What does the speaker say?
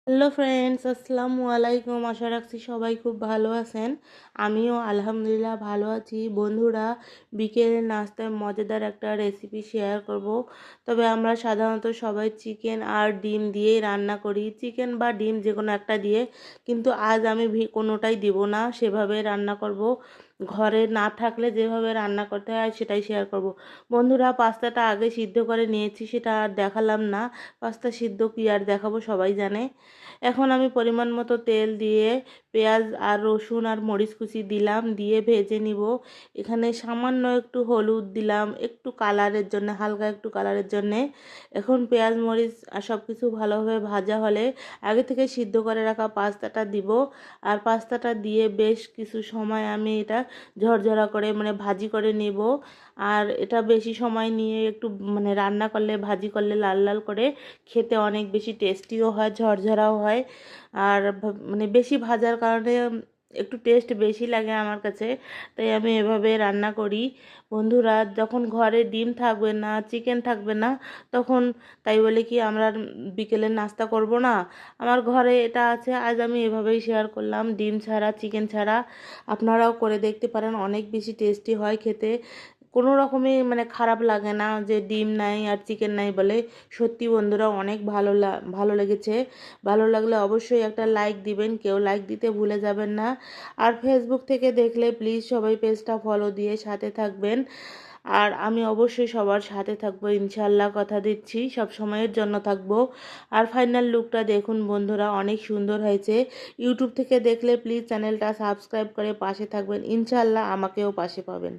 Hello friends, আসসালামু আলাইকুম। আশা রাখছি সবাই খুব ভালো আছেন। আমিও আলহামদুলিল্লাহ ভালো আছি। বন্ধুরা, বিকেলের নাস্তায় মজাদার একটা রেসিপি শেয়ার করব। তবে আমরা সাধারণত সবাই চিকেন আর ডিম দিয়েই রান্না করি, চিকেন বা ডিম যে কোনো একটা দিয়ে। কিন্তু আজ আমি কোনোটাই দিব না, সেভাবে রান্না করব। ঘরে না থাকলে যেভাবে রান্না করতে হয় সেটাই শেয়ার করব। বন্ধুরা, পাস্তাটা আগে সিদ্ধ করে নিয়েছি, সেটা আর দেখালাম না। পাস্তা সিদ্ধ কি আর দেখাবো, সবাই জানে। এখন আমি পরিমাণ মতো তেল দিয়ে পেঁয়াজ আর রসুন আর মরিচ কুচি দিলাম, দিয়ে ভেজে নিব। এখানে সামান্য একটু হলুদ দিলাম, একটু কালারের জন্য, হালকা একটু কালারের জন্যে। এখন পেঁয়াজ মরিচ আর সব কিছু ভালোভাবে ভাজা হলে আগে থেকে সিদ্ধ করে রাখা পাস্তাটা দিব। আর পাস্তাটা দিয়ে বেশ কিছু সময় আমি এটা ঝরঝরা করে ভাজি করে নেব। আর এটা বেশি সময় নিয়ে একটু রান্না করলে, ভাজি করলে লাল লাল করে খেতে অনেক বেশি টেস্টিও হয়, ঝরঝরাও হয়। আর বেশি ভাজার কারণে একটু টেস্ট বেশি লাগে আমার কাছে, তাই আমি এভাবে রান্না করি। বন্ধুরা, যখন ঘরে ডিম থাকবে না, চিকেন থাকবে না, তখন তাই বলে কি আমরা বিকেলের নাস্তা করব না? আমার ঘরে এটা আছে, আজ আমি এভাবেই শেয়ার করলাম, ডিম ছাড়া, চিকেন ছাড়া। আপনারাও করে দেখতে পারেন, অনেক বেশি টেস্টি হয় খেতে। কোনো রকমই খারাপ লাগে না যে ডিম নাই আর চিকেন নাই বলে। সত্যি বন্ধুরা, অনেক ভালো লেগেছে। ভালো লাগলে অবশ্যই একটা লাইক দিবেন, কেউ লাইক দিতে ভুলে যাবেন না। আর ফেসবুক থেকে দেখলে প্লিজ সবাই পেজটা ফলো দিয়ে সাথে থাকবেন। আর আমি অবশ্যই সবার সাথে থাকবো, ইনশাল্লাহ, কথা দিচ্ছি, সব সময়ের জন্য থাকবো। আর ফাইনাল লুকটা দেখুন বন্ধুরা, অনেক সুন্দর হয়েছে। ইউটিউব থেকে দেখলে প্লিজ চ্যানেলটা সাবস্ক্রাইব করে পাশে থাকবেন, ইনশাল্লাহ আমাকেও পাশে পাবেন।